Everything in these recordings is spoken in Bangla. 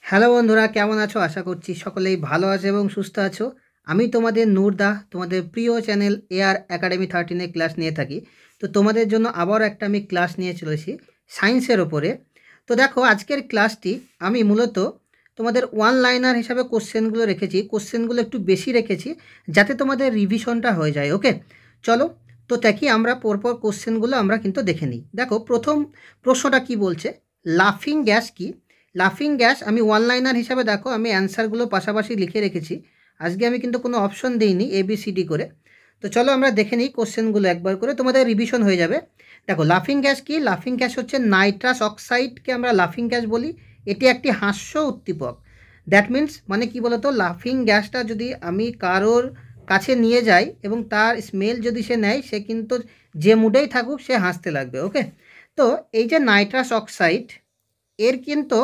হ্যালো বন্ধুরা, কেমন আছো? আশা করছি সকলেই ভালো আছো এবং সুস্থ আছো। আমি তোমাদের নূর দা, তোমাদের প্রিয় চ্যানেল এআর একাডেমি 13 ক্লাস নিয়ে থাকি। তো তোমাদের জন্য আবারও একটা আমি ক্লাস নিয়ে চলেছি সায়েন্সের ওপরে। তো দেখো, আজকের ক্লাসটি আমি মূলত তোমাদের ওয়ান লাইনার হিসাবে কোশ্চেনগুলো রেখেছি। কোশ্চেনগুলো একটু বেশি রেখেছি যাতে তোমাদের রিভিশনটা হয়ে যায়। ওকে, চলো তো দেখি আমরা পরপর কোশ্চেনগুলো আমরা কিন্তু দেখে নিই। দেখো, প্রথম প্রশ্নটা কি বলছে, লাফিং গ্যাস কি? লাফিং গ্যাস আমি ওয়ান লাইনার হিসাবে দেখো আমি অ্যান্সারগুলো পাশাপাশি লিখে রেখেছি। আজকে আমি কিন্তু কোনো অপশন দিইনি ABCD করে। তো চলো আমরা দেখে নিই কোশ্চেনগুলো একবার করে, তোমাদের রিভিশন হয়ে যাবে। দেখো, লাফিং গ্যাস কি? লাফিং গ্যাস হচ্ছে নাইট্রাস অক্সাইডকে আমরা লাফিং গ্যাস বলি। এটি একটি হাস্য উদ্দীপক। দ্যাট মিন্স মানে কি বলতো, লাফিং গ্যাসটা যদি আমি কারোর কাছে নিয়ে যাই এবং তার স্মেল যদি সে নেয়, সে কিন্তু যে মুডেই থাকুক সে হাসতে লাগবে। ওকে, তো এই যে নাইট্রাস অক্সাইড, এর কিন্তু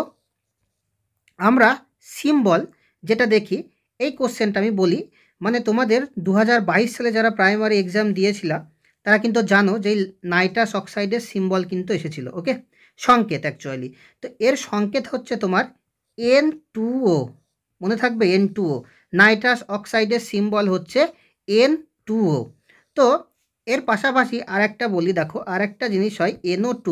আমরা সিম্বল যেটা দেখি, এই কোশ্চেনটা আমি বলি, মানে তোমাদের 2022 সালে যারা প্রাইমারি এক্সাম দিয়েছিলা তারা কিন্তু জানো যে নাইট্রাস অক্সাইডের সিম্বল কিন্তু এসেছিল। ওকে, সংকেত অ্যাকচুয়ালি। তো এর সংকেত হচ্ছে তোমার N2O। মনে থাকবে N2O। নাইট্রাস অক্সাইডের সিম্বল হচ্ছে N2O। তো এর পাশাপাশি আর একটা বলি, দেখো আর একটা জিনিস হয় NO2,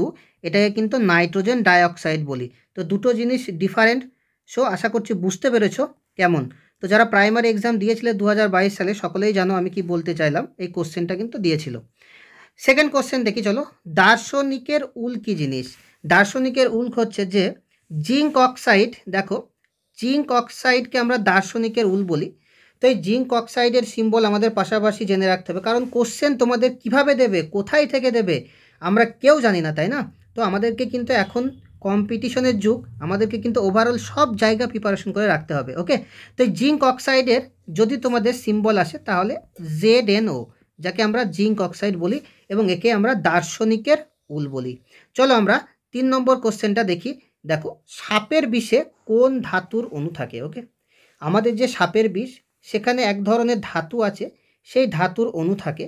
এটাকে কিন্তু নাইট্রোজেন ডাইঅক্সাইড বলি। তো দুটো জিনিস ডিফারেন্ট। সো আশা করছি বুঝতে পেরেছো কেমন। তো যারা প্রাইমারি এক্সাম দিয়েছিলে 2022 সালে, সকলেই জানো আমি কি বলতে চাইলাম। এই কোশ্চেনটা কিন্তু দিয়েছিল। সেকেন্ড কোশ্চেন দেখি চলো, দার্শনিকের উল কি জিনিস? দার্শনিকের উল হচ্ছে যে জিঙ্ক অক্সাইড। দেখো, জিঙ্ক অক্সাইডকে আমরা দার্শনিকের উল বলি। তো এই জিঙ্ক অক্সাইডের সিম্বল আমাদের পাশাপাশি জেনে রাখতে হবে, কারণ কোশ্চেন তোমাদের কিভাবে দেবে, কোথায় থেকে দেবে, আমরা কেউ জানি না, তাই না? তো আমাদেরকে কিন্তু এখন কম্পিটিশনের যুগ, আমাদেরকে কিন্তু ওভারঅল সব জায়গা প্রিপারেশন করে রাখতে হবে। ওকে, তো এই জিঙ্ক অক্সাইডের যদি তোমাদের সিম্বল আসে তাহলে ZNO, যাকে আমরা জিঙ্ক অক্সাইড বলি, এবং একে আমরা দার্শনিকের উল বলি। চলো আমরা 3 নম্বর কোশ্চেনটা দেখি। দেখো, সাপের বিষে কোন ধাতুর অণু থাকে? ওকে, আমাদের যে সাপের বিষ, সেখানে এক ধরনের ধাতু আছে, সেই ধাতুর অণু থাকে।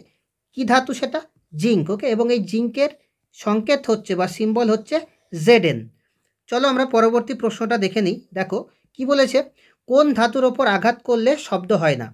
কি ধাতু সেটা? জিঙ্ক। ওকে, এবং এই জিঙ্কের সংকেত হচ্ছে বা সিম্বল হচ্ছে ZN। চলো আমরা পরবর্তী প্রশ্নটা দেখে নিই। দেখো কি বলেছে, কোন ধাতুর ওপর আঘাত করলে শব্দ হয় না?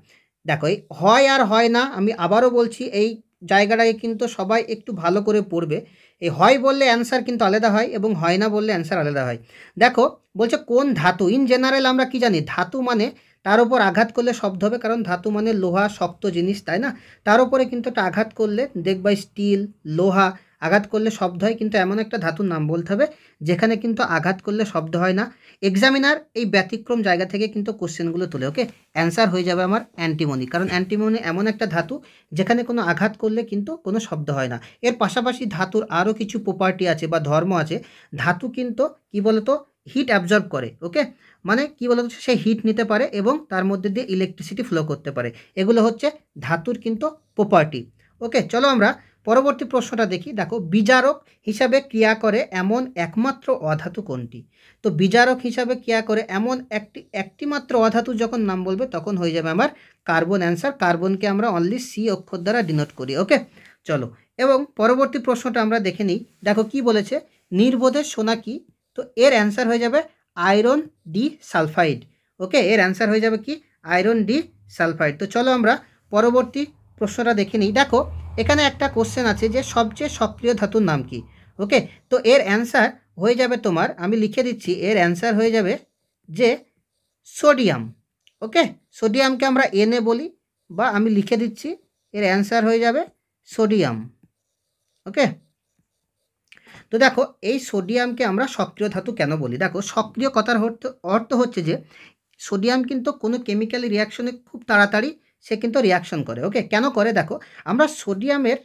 দেখো, এই হয় আর হয় না, আমি আবারও বলছি, এই জায়গাটাকে কিন্তু সবাই একটু ভালো করে পড়বে। এই হয় বললে অ্যান্সার কিন্তু আলাদা হয় এবং হয় না বললে অ্যান্সার আলাদা হয়। দেখো, বলছে কোন ধাতু। ইন জেনারেল আমরা কি জানি, ধাতু মানে তার উপর আঘাত করলে শব্দ হবে, কারণ ধাতু মানে লোহা, শক্ত জিনিস, তাই না? তার উপরে কিন্তু একটা আঘাত করলে দেখবা স্টিল, লোহা, আঘাত করলে শব্দ হয়। কিন্তু এমন একটা ধাতুর নাম বলতে হবে যেখানে কিন্তু আঘাত করলে শব্দ হয় না। এক্সামিনার এই ব্যতিক্রম জায়গা থেকে কিন্তু কোশ্চেনগুলো তোলে। ওকে, অ্যান্সার হয়ে যাবে আমার অ্যান্টিমনি, কারণ অ্যান্টিমনি এমন একটা ধাতু যেখানে কোনো আঘাত করলে কিন্তু কোনো শব্দ হয় না। এর পাশাপাশি ধাতুর আরও কিছু প্রপার্টি আছে বা ধর্ম আছে। ধাতু কিন্তু কী বলতো, হিট অ্যাবজর্ব করে। ওকে, মানে কী বলতো, সে হিট নিতে পারে এবং তার মধ্যে দিয়ে ইলেকট্রিসিটি ফ্লো করতে পারে। এগুলো হচ্ছে ধাতুর কিন্তু প্রপার্টি। ওকে, চলো আমরা পরবর্তী প্রশ্নটা দেখি। দেখো, বিজারক হিসাবে ক্রিয়া করে এমন একমাত্র অধাতু কোনটি? তো বিজারক হিসাবে ক্রিয়া করে এমন একটি মাত্র অধাতু যখন নাম বলবে তখন হয়ে যাবে আমার কার্বন। অ্যান্সার, কার্বনকে আমরা অনলি C অক্ষর দ্বারা ডিনোট করি। ওকে, চলো এবং পরবর্তী প্রশ্নটা আমরা দেখে নিই। দেখো কি বলেছে, নির্বোধের সোনা কি? তো এর অ্যান্সার হয়ে যাবে আয়রন ডি সালফাইড। ওকে, এর অ্যান্সার হয়ে যাবে কি? Iron D sulphide. তো চলো আমরা পরবর্তী প্রশ্নটা দেখে নিই। দেখো, এখানে একটা কোশ্চেন আছে যে সবচেয়ে সক্রিয় ধাতুর নাম কি? ওকে, তো এর অ্যান্সার হয়ে যাবে তোমার, আমি লিখে দিচ্ছি, এর অ্যান্সার হয়ে যাবে যে সোডিয়াম। ওকে, সোডিয়ামকে আমরা Na বলি, বা আমি লিখে দিচ্ছি, এর অ্যান্সার হয়ে যাবে সোডিয়াম। ওকে, তো দেখো এই সোডিয়ামকে আমরা সক্রিয় ধাতু কেন বলি? দেখো, সক্রিয় কথার অর্থ হচ্ছে যে সোডিয়াম কিন্তু কোনো কেমিক্যালি রিয়াকশনে খুব তাড়াতাড়ি সে কিন্তু রিয়াকশন করে। ওকে, কেন করে? দেখো, আমরা সোডিয়ামের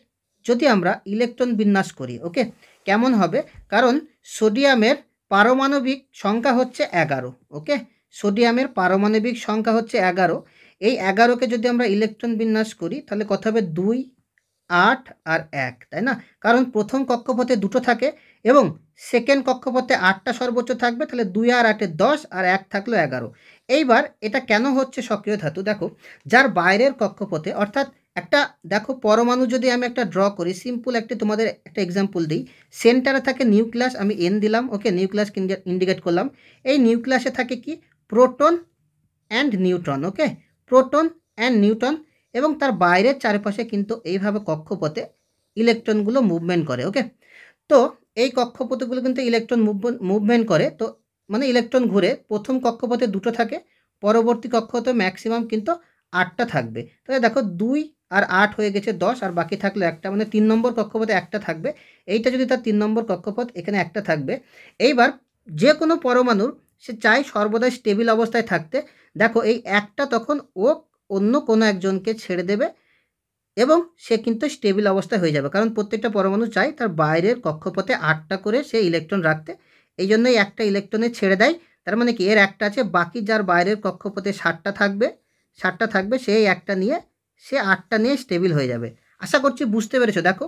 যদি আমরা ইলেকট্রন বিন্যাস করি, ওকে, কেমন হবে? কারণ সোডিয়ামের পারমাণবিক সংখ্যা হচ্ছে 11। ওকে, সোডিয়ামের পারমাণবিক সংখ্যা হচ্ছে 11। এই 11কে যদি আমরা ইলেকট্রন বিন্যাস করি তাহলে কত হবে? 2, 8 আর 1, তাই না? কারণ প্রথম কক্ষপথে 2টো থাকে এবং সেকেন্ড কক্ষপথে 8টা সর্বোচ্চ থাকবে, তাহলে 2 আর 8 10 আর 1 থাকলো 11। এইবার এটা কেন হচ্ছে সক্রিয় ধাতু? দেখো, যার বাইরের কক্ষপথে অর্থাৎ একটা দেখো পরমাণু যদি আমি একটা ড্র করি, সিম্পল একটা তোমাদের একটা এক্সাম্পল দিই। সেন্টারে থাকে নিউক্লিয়াস, আমি এন দিলাম, ওকে, নিউক্লিয়াস ইন্ডিকেট করলাম। এই নিউক্লিয়াসে থাকে কি proton and neutron, okay, proton and neutron, এবং তার বাইরের চারপাশে কিন্তু এইভাবে কক্ষপথে ইলেকট্রনগুলো মুভমেন্ট করে, ওকে। তো এই কক্ষপথগুলো কিন্তু ইলেকট্রন মুভমেন্ট করে, তো মানে ইলেকট্রন ঘুরে প্রথম কক্ষপথে 2টো থাকে, পরবর্তী কক্ষপথে ম্যাক্সিমাম কিন্তু 8টা থাকবে। তাহলে দেখো 2 আর 8 হয়ে গেছে 10, আর বাকি থাকলো একটা, মানে 3 নম্বর কক্ষপথে একটা থাকবে। এইটা যদি তার 3 নম্বর কক্ষপথ, এখানে একটা থাকবে। এইবার যে কোনো পরমাণুর সে চায় সর্বদাই স্টেবিল অবস্থায় থাকতে, দেখো এই একটা তখন ও অন্য কোনো একজনকে ছেড়ে দেবে এবং সে কিন্তু স্টেবিল অবস্থায় হয়ে যাবে, কারণ প্রত্যেকটা পরমাণু চাই তার বাইরের কক্ষপথে 8টা করে সে ইলেকট্রন রাখতে। এই জন্যই একটা ইলেকট্রনে ছেড়ে দেয়, তার মানে কি এর একটা আছে, বাকি যার বাইরের কক্ষপথে 7টা থাকবে সেই একটা নিয়ে সে 8টা নিয়ে স্টেবিল হয়ে যাবে। আশা করছি বুঝতে পেরেছো। দেখো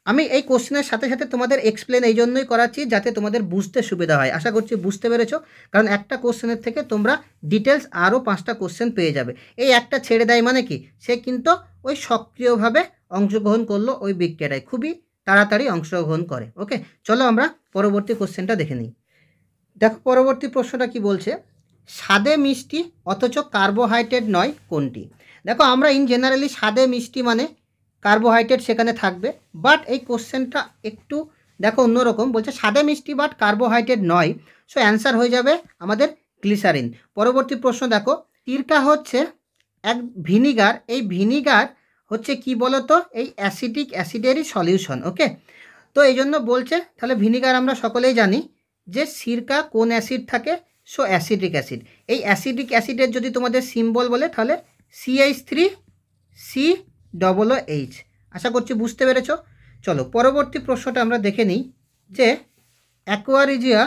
আমি এই কোশ্চেনের সাথে সাথে তোমাদের এক্সপ্লেন এই জন্যই করাচ্ছি যাতে তোমাদের বুঝতে সুবিধা হয়। আশা করছি বুঝতে পেরেছো, কারণ একটা কোশ্চেনের থেকে তোমরা ডিটেলস আরও 5টা কোশ্চেন পেয়ে যাবে। এই একটা ছেড়ে দেয় মানে কি, সে কিন্তু ওই সক্রিয়ভাবে অংশগ্রহণ করলো ওই বিক্রিয়াটায়, খুবই তাড়াতাড়ি অংশগ্রহণ করে, ওকে। চলো আমরা পরবর্তী কোশ্চেনটা দেখে নিই। দেখো পরবর্তী প্রশ্নটা কি বলছে, স্বাদে মিষ্টি অথচ কার্বোহাইড্রেট নয় কোনটি? দেখো আমরা ইন জেনারেলি স্বাদে মিষ্টি মানে কার্বোহাইড্রেট সেখানে থাকবে, বাট এই কোশ্চেনটা একটু দেখো অন্যরকম, বলছে স্বাদে মিষ্টি বাট কার্বোহাইড্রেট নয়, সো অ্যান্সার হয়ে যাবে আমাদের গ্লিসারিন। পরবর্তী প্রশ্ন দেখো, সিরকা হচ্ছে এক ভিনিগার, এই ভিনিগার হচ্ছে কি বলতো, এই অ্যাসিডিক অ্যাসিডেরই সলিউশন, ওকে। তো এই জন্য বলছে, তাহলে ভিনিগার আমরা সকলেই জানি যে সিরকা কোন অ্যাসিড থাকে, সো অ্যাসিডিক অ্যাসিড। এই অ্যাসিডিক অ্যাসিডের যদি তোমাদের সিম্বল বলে তাহলে CH3COOH। আশা করছি বুঝতে পেরেছো। চলো পরবর্তী প্রশ্নটা আমরা দেখে নিই, যে অ্যাকোয়ারিজিয়া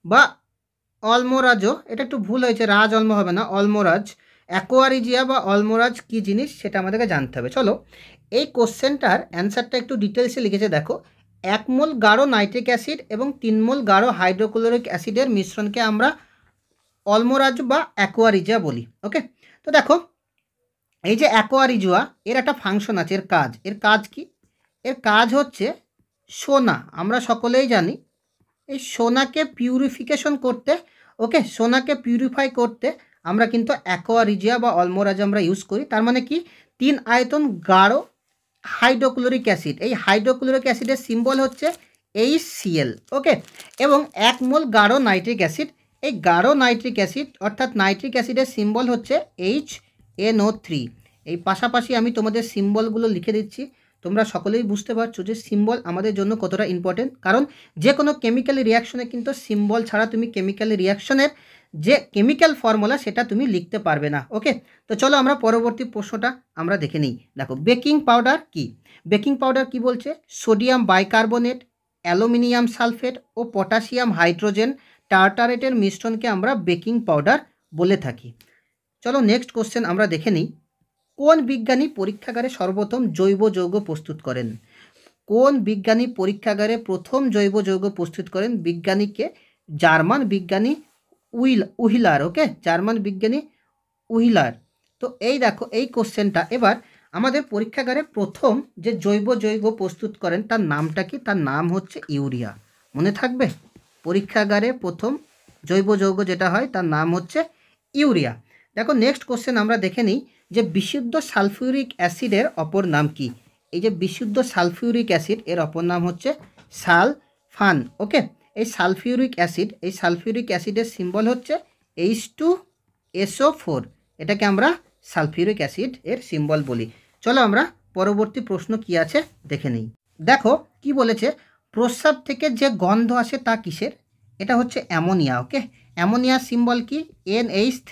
বা অলমোরাজও, এটা একটু ভুল হয়েছে, রাজ অলমো হবে না, অলমোরাজ। অ্যাকোয়ারিজিয়া বা অলমোরাজ কী জিনিস সেটা আমাদেরকে জানতে হবে। চলো এই কোশ্চেনটার অ্যান্সারটা একটু ডিটেলসে লিখেছে দেখো, 1 মোল গাঢ় নাইট্রিক অ্যাসিড এবং 3 মোল গাঢ় হাইড্রোক্লোরিক অ্যাসিডের মিশ্রণকে আমরা অলমোরাজ বা অ্যাকোয়ারিজিয়া বলি, ওকে। তো দেখো এই যে অ্যাকোয়ারিজিয়া, এর একটা ফাংশন আছে, এর কাজ কি? এর কাজ হচ্ছে সোনা, আমরা সকলেই জানি এই সোনাকে পিউরিফিকেশন করতে, ওকে, সোনাকে পিউরিফাই করতে আমরা কিন্তু অ্যাকোয়ারিজিয়া বা অলমোরাজ আমরা ইউজ করি। তার মানে কি 3 আয়তন গাঢ় হাইড্রোক্লোরিক অ্যাসিড, এই হাইড্রোক্লোরিক অ্যাসিডের সিম্বল হচ্ছে HCl, ওকে, এবং 1 মোল গাঢ় নাইট্রিক অ্যাসিড, এই গাঢ় নাইট্রিক অ্যাসিড অর্থাৎ নাইট্রিক অ্যাসিডের সিম্বল হচ্ছে HNO3। এই পাশাপাশি আমি তোমাদের সিম্বলগুলো লিখে দিচ্ছি, তোমরা সকলেই বুঝতে পারছো যে সিম্বল আমাদের জন্য কতটা ইম্পর্টেন্ট, কারণ যে কোনো কেমিক্যাল রিয়াকশনে কিন্তু সিম্বল ছাড়া তুমি কেমিক্যাল রিয়াকশনের যে কেমিক্যাল ফর্মুলা সেটা তুমি লিখতে পারবে না, ওকে। তো চলো আমরা পরবর্তী প্রশ্নটা আমরা দেখে নিই। দেখো বেকিং পাউডার কি? বেকিং পাউডার কি বলছে, সোডিয়াম বাইকার্বনেট, অ্যালুমিনিয়াম সালফেট ও পটাশিয়াম হাইড্রোজেন টার্টারেটের মিশ্রণকে আমরা বেকিং পাউডার বলে থাকি। চলো নেক্সট কোশ্চেন আমরা দেখে নিই, কোন বিজ্ঞানী পরীক্ষাগারে সর্বপ্রথম জৈব যৌগ প্রস্তুত করেন? কোন বিজ্ঞানী পরীক্ষাগারে প্রথম জৈব যৌগ প্রস্তুত করেন? বিজ্ঞানীকে জার্মান বিজ্ঞানী উহিলার, ওকে, জার্মান বিজ্ঞানী উহিলার। তো এই দেখো এই কোশ্চেনটা, এবার আমাদের পরীক্ষাগারে প্রথম যে জৈব যৌগ প্রস্তুত করেন তার নামটা কি? তার নাম হচ্ছে ইউরিয়া, মনে থাকবে। পরীক্ষাগারে প্রথম জৈব যৌগ যেটা হয় তার নাম হচ্ছে ইউরিয়া। দেখো নেক্সট কোশ্চেন আমরা দেখে নিই, যে বিশুদ্ধ সালফিউরিক অ্যাসিডের অপর নাম কি? এই যে বিশুদ্ধ সালফিউরিক অ্যাসিড, এর অপর নাম হচ্ছে সালফান, ওকে। এই সালফিউরিক অ্যাসিডের সিম্বল হচ্ছে H2SO4, এটাকে আমরা সালফিউরিক অ্যাসিড এর সিম্বল বলি। চলো আমরা পরবর্তী প্রশ্ন কি আছে দেখে নিই। দেখো কি বলেছে, প্রস্রাব থেকে যে গন্ধ আসে তা কিসের? এটা হচ্ছে অ্যামোনিয়া, ওকে। অ্যামোনিয়ার সিম্বল কি? NH3,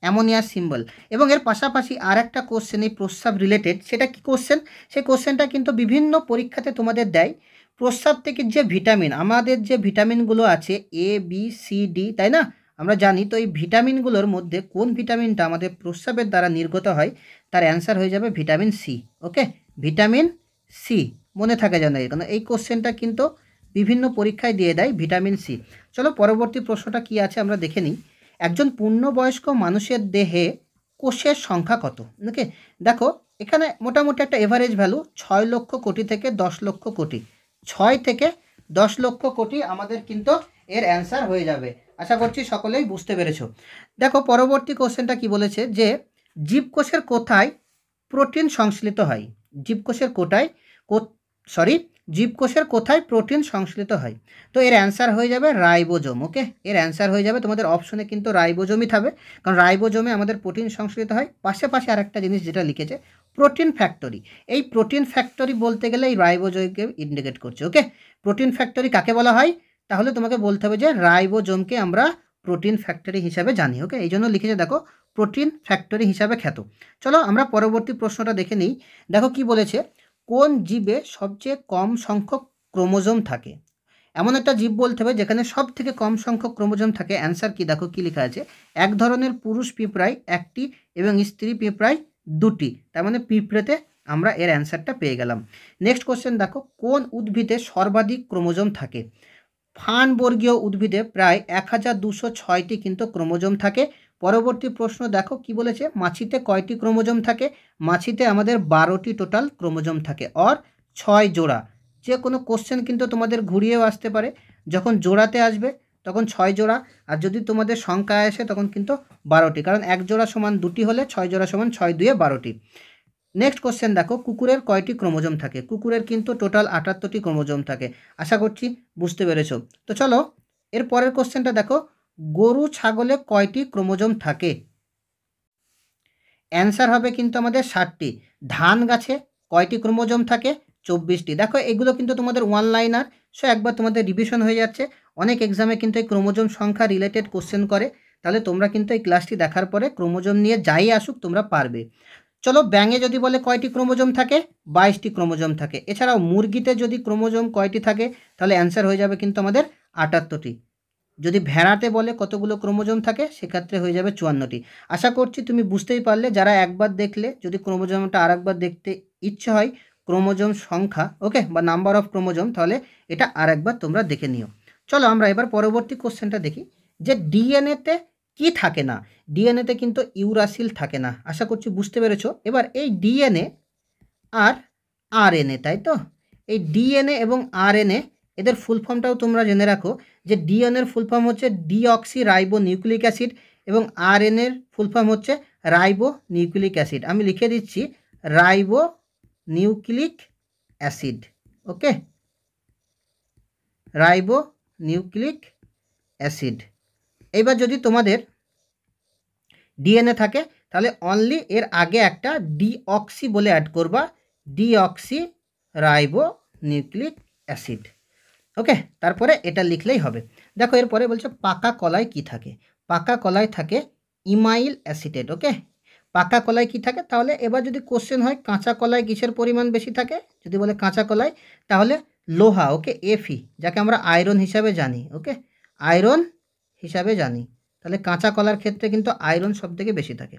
অ্যামোনিয়ার symbol. এবং এর পাশাপাশি আর একটা কোশ্চেন এই প্রস্রাব রিলেটেড, সেটা কি কোশ্চেন? সেই কোশ্চেনটা কিন্তু বিভিন্ন পরীক্ষাতে তোমাদের দেয়, প্রস্রাব থেকে যে ভিটামিন, আমাদের যে ভিটামিনগুলো আছে A B C D, তাই না, আমরা জানি। তো এই ভিটামিনগুলোর মধ্যে কোন ভিটামিনটা আমাদের প্রস্রাবের দ্বারা নির্গত হয়, তার অ্যান্সার হয়ে যাবে ভিটামিন সি, ওকে, ভিটামিন সি, মনে থাকে যেন, কারণ এই কোশ্চেনটা কিন্তু বিভিন্ন পরীক্ষায় দিয়ে দেয় ভিটামিন সি। চলো পরবর্তী প্রশ্নটা কি আছে আমরা দেখে নিই। একজন পূর্ণবয়স্ক মানুষের দেহে কোষের সংখ্যা কত? ওকে, দেখো এখানে মোটামুটি একটা এভারেজ ভ্যালু 6 লক্ষ কোটি থেকে 10 লক্ষ কোটি, 6 থেকে 10 লক্ষ কোটি আমাদের কিন্তু এর অ্যান্সার হয়ে যাবে। আশা করছি সকলেই বুঝতে পেরেছো। দেখো পরবর্তী কোশ্চেনটা কি বলেছে যে জীবকোষের কোথায় প্রোটিন সংশ্লিত হয়? জীবকোষের জীবকোষের কোথায় প্রোটিন সংশ্লিত হয়? তো এর অ্যান্সার হয়ে যাবে রাইবোজোম। ওকে, এর অ্যান্সার হয়ে যাবে তোমাদের অপশনে কিন্তু রাইবোজোমই থাকবে, কারণ রাইবোজোমে আমাদের প্রোটিন সংশ্লিত হয়। পাশে আরেকটা জিনিস যেটা লিখেছে প্রোটিন ফ্যাক্টরি, এই প্রোটিন ফ্যাক্টরি বলতে গেলে এই রাইবোজোমকে ইন্ডিকেট করছে। ওকে, প্রোটিন ফ্যাক্টরি কাকে বলা হয়? তাহলে তোমাকে বলতে হবে যে রাইবোজোমকে আমরা প্রোটিন ফ্যাক্টরি হিসাবে জানি। ওকে, এই জন্য লিখেছে দেখো প্রোটিন ফ্যাক্টরি হিসাবে খ্যাত। চলো আমরা পরবর্তী প্রশ্নটা দেখে নিই। দেখো কি বলেছে, কোন জীবে সবচেয়ে কম সংখ্যক ক্রোমোজোম থাকে? এমন একটা জীব বলতে হবে যেখানে সব থেকে কম সংখ্যক ক্রোমোজোম থাকে। অ্যান্সার কি? দেখো কি লেখা আছে, এক ধরনের পুরুষ পিঁপড়ায় একটি এবং স্ত্রী পিঁপড়ায় দুটি, তার মানে পিঁপড়েতে আমরা এর অ্যান্সারটা পেয়ে গেলাম। নেক্সট কোশ্চেন দেখো, কোন উদ্ভিদে সর্বাধিক ক্রোমোজোম থাকে? ফার্নবর্গীয় উদ্ভিদে প্রায় 1206টি কিন্তু ক্রোমোজোম থাকে। পরবর্তী প্রশ্ন দেখো কি বলেছে, মাছিতে কয়টি ক্রোমোজোম থাকে? মাছিতে আমাদের 12টি টোটাল ক্রোমোজোম থাকে, অর 6 জোড়া। যে কোনো কোশ্চেন কিন্তু তোমাদের ঘুরিয়েও আসতে পারে, যখন জোড়াতে আসবে তখন 6 জোড়া, আর যদি তোমাদের সংখ্যায় আসে তখন কিন্তু 12টি, কারণ এক জোড়া সমান 2টি হলে 6 জোড়া সমান 6 2 12টি। নেক্সট কোশ্চেন দেখো, কুকুরের কয়টি ক্রোমোজোম থাকে? কুকুরের কিন্তু টোটাল 78টি ক্রোমোজোম থাকে। আশা করছি বুঝতে পেরেছো। তো চলো এর পরের কোশ্চেনটা দেখো, গরু ছাগলে কয়টি ক্রোমোজোম থাকে? অ্যান্সার হবে কিন্তু আমাদের 60টি। ধান গাছে কয়টি ক্রোমোজোম থাকে? 24টি। দেখো এগুলো কিন্তু তোমাদের ওয়ান লাইনার, সো একবার তোমাদের রিভিশন হয়ে যাচ্ছে। অনেক এক্সামে কিন্তু এই ক্রোমোজোম সংখ্যা রিলেটেড কোশ্চেন করে, তাহলে তোমরা কিন্তু এই ক্লাসটি দেখার পরে ক্রোমোজোম নিয়ে যাই আসুক তোমরা পারবে। চলো ব্যাঙে যদি বলে কয়টি ক্রোমোজোম থাকে? 22টি ক্রোমোজোম থাকে। এছাড়াও মুরগিতে যদি ক্রোমোজোম কয়টি থাকে, তাহলে অ্যান্সার হয়ে যাবে কিন্তু আমাদের 78টি। যদি ভেড়াতে বলে কতগুলো ক্রোমোজোম থাকে, সেক্ষেত্রে হয়ে যাবে 54টি। আশা করছি তুমি বুঝতেই পারলে, যারা একবার দেখলে যদি ক্রোমোজোমটা আরেকবার দেখতে ইচ্ছে হয়, ক্রোমোজোম সংখ্যা ওকে বা নাম্বার অফ ক্রোমোজোম, তাহলে এটা আরেকবার তোমরা দেখে নিও। চলো আমরা এবার পরবর্তী কোশ্চেনটা দেখি, যে ডিএনএতে কি থাকে না? ডিএনএতে কিন্তু ইউরাসিল থাকে না। আশা করছি বুঝতে পেরেছো। এবার এই ডিএনএ আর আরএনএ, তাই তো? এই ডিএনএ এবং আরএনএ এদের ফুল ফর্মটাও তোমরা জেনে রাখো, যে ডিএনএর ফুল ফর্ম হচ্ছে ডিঅক্সি রাইবো নিউক্লিক অ্যাসিড এবং আরএনএর ফুল ফর্ম হচ্ছে রাইবো নিউক্লিক অ্যাসিড। আমি লিখে দিচ্ছি রাইবো নিউক্লিক অ্যাসিড। ওকে, রাইবো নিউক্লিক অ্যাসিড। এবার যদি তোমাদের ডিএনএ থাকে, তাহলে অনলি এর আগে একটা ডিঅক্সি বলে অ্যাড করবা, ডিঅক্সি রাইবো নিউক্লিক অ্যাসিড। ওকে, তারপরে এটা লিখলেই হবে। দেখো এরপরে বলছে পাকা কলায় কি থাকে? পাকা কলায় থাকে ইমাইল অ্যাসিটেট। ওকে, পাকা কলায় কি থাকে? তাহলে এবার যদি কোশ্চেন হয় কাঁচা কলায় কিসের পরিমাণ বেশি থাকে, যদি বলে কাঁচা কলায়, তাহলে লোহা। ওকে, এফি, যাকে আমরা আয়রন হিসাবে জানি। ওকে, আয়রন হিসাবে জানি, তাহলে কাঁচা কলার ক্ষেত্রে কিন্তু আয়রন সবথেকে বেশি থাকে।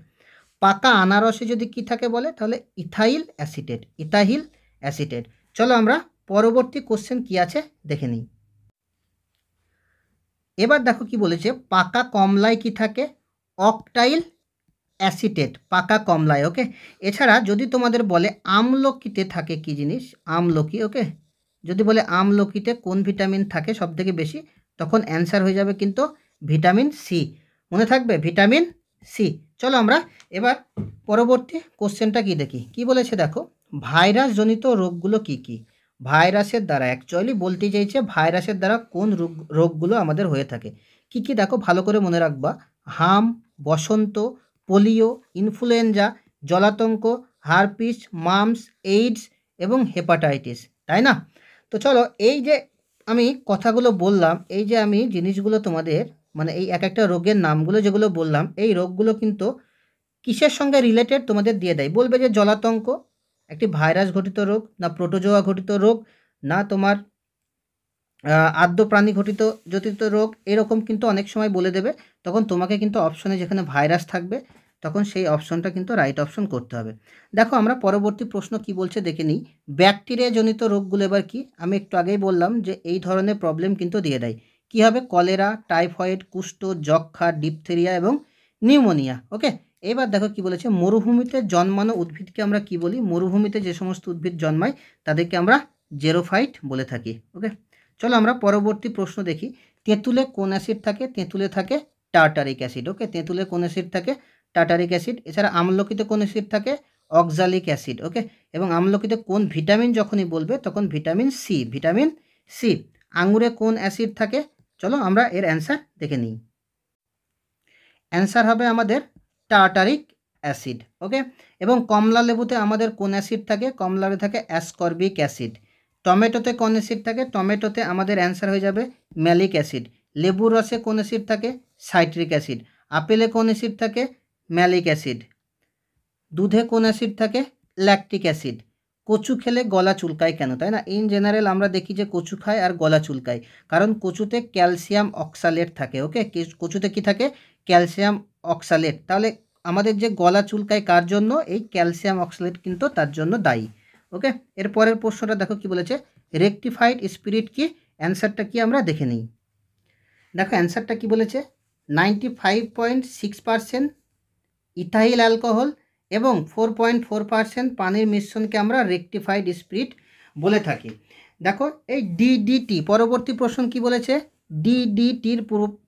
পাকা আনারসে যদি কি থাকে বলে, তাহলে ইথাইল অ্যাসিটেট, ইথাইল অ্যাসিটেট। চলো আমরা পরবর্তী কোশ্চেন কি আছে দেখে নিই। এবার দেখো কি বলেছে, পাকা কমলায় কি থাকে? অক্টাইল অ্যাসিটেট, পাকা কমলায়। ওকে, এছাড়া যদি তোমাদের বলে আমলকিতে থাকে কি জিনিস? আমলকি। ওকে, যদি বলে আমলকিতে কোন ভিটামিন থাকে সবথেকে বেশি, তখন অ্যান্সার হয়ে যাবে কিন্তু ভিটামিন সি। মনে থাকবে ভিটামিন সি। চলো আমরা এবার পরবর্তী কোশ্চেনটা কি দেখি। কি বলেছে দেখো, ভাইরাস জনিত রোগগুলো কি কি? ভাইরাসের দ্বারা, অ্যাকচুয়ালি বলতে চাইছে ভাইরাসের দ্বারা কোন রোগগুলো আমাদের হয়ে থাকে। কি কি দেখো ভালো করে মনে রাখবা, হাম, বসন্ত, পোলিও, ইনফ্লুয়েঞ্জা, জলাতঙ্ক, হারপিস, মামস, এইডস এবং হেপাটাইটিস, তাই না? তো চলো এই যে আমি কথাগুলো বললাম, এই যে আমি জিনিসগুলো তোমাদের মানে এই এক একটা রোগের নামগুলো যেগুলো বললাম, এই রোগগুলো কিন্তু কিসের সঙ্গে রিলেটেড তোমাদের দিয়ে দেয়। বলবে যে জলাতঙ্ক একটি ভাইরাস ঘটিত রোগ, না প্রোটোজোয়া ঘটিত রোগ, না তোমার আদ্য প্রাণী জনিত রোগ, এরকম কিন্তু অনেক সময় বলে দেবে। তখন তোমাকে কিন্তু অপশনে যেখানে ভাইরাস থাকবে, তখন সেই অপশনটা কিন্তু রাইট অপশন করতে হবে। দেখো আমরা পরবর্তী প্রশ্ন কি বলছে দেখে নিই। ব্যাকটেরিয়া জনিত রোগগুলো এবার কি? আমি একটু আগেই বললাম যে এই ধরনের প্রবলেম কিন্তু দিয়ে দেয়। কি হবে? কলেরা, টাইফয়েড, কুষ্ঠ, যক্ষা, ডিপথেরিয়া এবং নিউমোনিয়া। ওকে, এবার দেখো কি বলেছে, মরুভূমিতে জন্মানো উদ্ভিদকে আমরা কি বলি? মরুভূমিতে যে সমস্ত উদ্ভিদ জন্মায় তাদেরকে আমরা জেরোফাইট বলে থাকি। ওকে, চলো আমরা পরবর্তী প্রশ্ন দেখি। তেঁতুলে কোন অ্যাসিড থাকে? তেঁতুলে থাকে টার্টারিক অ্যাসিড। ওকে, তেঁতুলে কোন অ্যাসিড থাকে? Tartaric acid. এছাড়া আমলকিতে কোন অ্যাসিড থাকে? Oxalic acid. ওকে, এবং আমলকিতে কোন ভিটামিন যখনই বলবে তখন ভিটামিন সি, ভিটামিন সি। আঙুরে কোন অ্যাসিড থাকে? চলো আমরা এর অ্যান্সার দেখে নিই। অ্যান্সার হবে আমাদের টার্টারিক অ্যাসিড। ওকে, এবং কমলা লেবুতে আমাদের কোন অ্যাসিড থাকে? কমলাতে থাকে অ্যাসকর্বিক অ্যাসিড। টমেটোতে কোন অ্যাসিড থাকে? টমেটোতে আমাদের অ্যান্সার হয়ে যাবে ম্যালিক অ্যাসিড। লেবুর রসে কোন অ্যাসিড থাকে? Citric acid. আপেলে কোন অ্যাসিড থাকে? Malic acid. দুধে কোন অ্যাসিড থাকে? Lactic acid. কচু খেলে গলা চুলকায় কেন? তাই না? ইন জেনারেল আমরা দেখি যে কচু খায় আর গলা চুলকায়, কারণ কচুতে ক্যালসিয়াম অক্সালেট থাকে। ওকে, কচুতে কি থাকে? Calcium oxalate. তাহলে আমাদের যে গলা চুলকায় কার জন্য? এই ক্যালসিয়াম অক্সালেট কিন্তু তার জন্য দায়ী। ওকে, এর পরের প্রশ্নটা দেখো কি বলেছে, রেকটিফাইড স্পিরিট কি? অ্যান্সারটা কি আমরা দেখে নিই। দেখো অ্যান্সারটা কি বলেছে, 95.6% ইথাইল অ্যালকোহল এবং 4.4% পানির মিশ্রণকে আমরা রেকটিফাইড স্পিরিট বলে থাকি। দেখো এই ডিডিটি, পরবর্তী প্রশ্ন কি বলেছে, ডিডিটির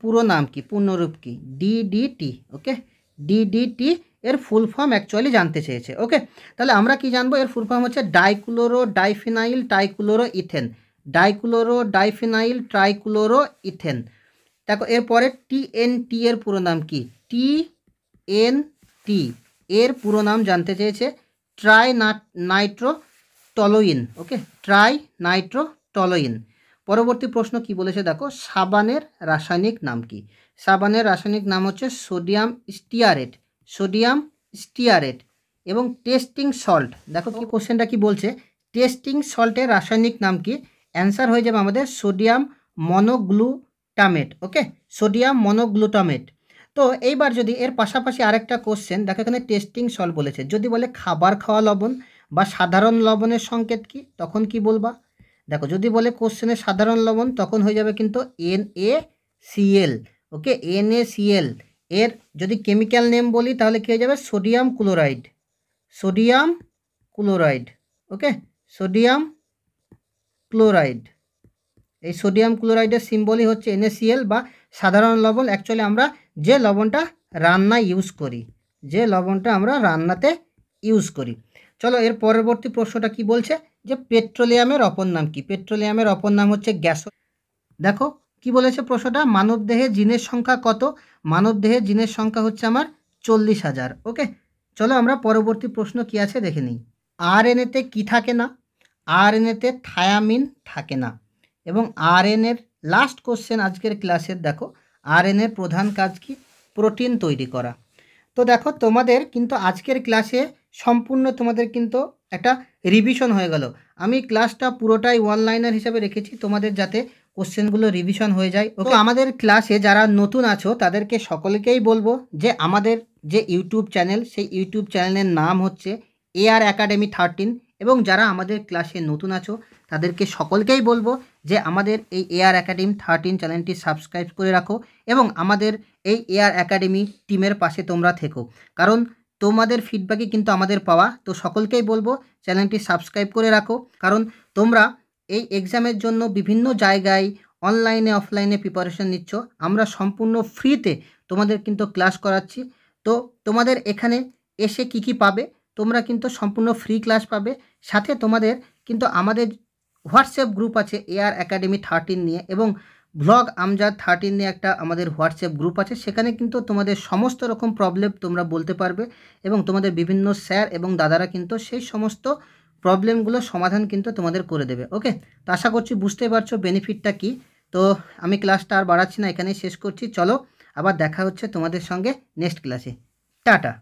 পুরো নাম কি, পূর্ণরূপ কি? ডিডিটি। ওকে, ডিডিটি এর ফুল ফর্ম অ্যাকচুয়ালি জানতে চেয়েছে। ওকে, তাহলে আমরা কি জানবো? এর ফুল ফর্ম হচ্ছে dichloro diphenyl trichloro ethane. Dichloro diphenyl trichloro ethane. দেখো এরপরে টিএনটি এর পুরো নাম কি? টিএনটি এর পুরো নাম জানতে চেয়েছে ট্রাই নাইট্রোটলুইন। ওকে, ট্রাই নাইট্রোটলুইন। পরবর্তী প্রশ্ন কি বলেছে দেখো, সাবানের রাসায়নিক নাম কি? সাবানের রাসায়নিক নাম হচ্ছে সোডিয়াম স্টিয়ারেট, সোডিয়াম স্টিয়ারেট। এবং টেস্টিং সল্ট, দেখো কি কোশ্চেনটা কি বলছে, টেস্টিং সল্টের রাসায়নিক নাম কি? অ্যান্সার হয়ে যাবে আমাদের সোডিয়াম মনোগ্লুটামেট। ওকে, সোডিয়াম মনোগ্লুটামেট। তো এইবার যদি এর পাশাপাশি আরেকটা কোশ্চেন দেখো, এখানে টেস্টিং সল্ট বলেছে, যদি বলে খাবার খাওয়া লবণ বা সাধারণ লবণের সংকেত কি, তখন কি বলবা? দেখো যদি বলে কোশ্চেনে সাধারণ লবণ তখন হয়ে যাবে কিন্তু NaCl। ওকে, NaCl। এর যদি কেমিক্যাল নেম বলি তাহলে কী হয়ে যাবে? Sodium chloride, sodium chloride. Okay, sodium chloride. এই সোডিয়াম ক্লোরাইডের সিম্বলই হচ্ছে NaCl বা সাধারণ লবণ। অ্যাকচুয়ালি আমরা যে লবণটা রান্নায় ইউজ করি, যে লবণটা আমরা রান্নাতে ইউজ করি। চলো এর পরবর্তী প্রশ্নটা কি বলছে, যে পেট্রোলিয়ামের অপর নাম কি? পেট্রোলিয়ামের অপর নাম হচ্ছে গ্যাস। দেখো কি বলেছে প্রশ্নটা, মানবদেহে জিনের সংখ্যা কত? মানবদেহে জিনের সংখ্যা হচ্ছে আমার 40,000। ওকে, চলো আমরা পরবর্তী প্রশ্ন কি আছে দেখে নিই। RNA-তে কি থাকে না? RNA-তে থায়ামিন থাকে না। এবং RNA-এর লাস্ট কোশ্চেন আজকের ক্লাসের, দেখো RNA-এর প্রধান কাজ কি? প্রোটিন তৈরি করা। তো দেখো তোমাদের কিন্তু আজকের ক্লাসে সম্পূর্ণ তোমাদের কিন্তু একটা রিভিশন হয়ে গেল। আমি ক্লাসটা পুরোটাই অনলাইনার হিসাবে রেখেছি তোমাদের যাতে কোশ্চেনগুলো রিভিশন হয়ে যায়। ওকে, আমাদের ক্লাসে যারা নতুন আছো তাদেরকে সকলকেই বলবো যে আমাদের যে ইউটিউব চ্যানেল, সেই ইউটিউব চ্যানেলের নাম হচ্ছে AR Academy 13। এবং যারা আমাদের ক্লাসে নতুন আছো তাদেরকে সকলকেই বলবো যে আমাদের এই AR Academy 13 চ্যানেলটি সাবস্ক্রাইব করে রাখো এবং আমাদের এই AR Academy টিমের পাশে তোমরা থেকো, কারণ তোমাদের ফিডব্যাকই কিন্তু আমাদের পাওয়া। তো সকলকেই বলবো চ্যানেলটি সাবস্ক্রাইব করে রাখো, কারণ তোমরা এই এক্সামের জন্য বিভিন্ন জায়গায় অনলাইনে অফলাইনে প্রিপারেশন নিচ্ছ। আমরা সম্পূর্ণ ফ্রিতে তোমাদের কিন্তু ক্লাস করাচ্ছি। তো তোমাদের এখানে এসে কি কি পাবে, তোমরা কিন্তু সম্পূর্ণ ফ্রি ক্লাস পাবে, সাথে তোমাদের কিন্তু আমাদের হোয়াটসঅ্যাপ গ্রুপ আছে AR Academy 13 নিয়ে, এবং ব্লগ আমজাদ 13 নিয়ে একটা আমাদের হোয়াটসঅ্যাপ গ্রুপ আছে। সেখানে কিন্তু তোমাদের সমস্ত রকম প্রবলেম তোমরা বলতে পারবে এবং তোমাদের বিভিন্ন স্যার এবং দাদারা কিন্তু সেই সমস্ত প্রবলেমগুলোর সমাধান কিন্তু তোমাদের করে দেবে। ওকে, তো আশা করছি বুঝতে পারছো বেনিফিটটা কী। তো আমি ক্লাসটা আর বাড়াচ্ছি না, এখানেই শেষ করছি। চলো আবার দেখা হচ্ছে তোমাদের সঙ্গে নেক্সট ক্লাসে। টাটা।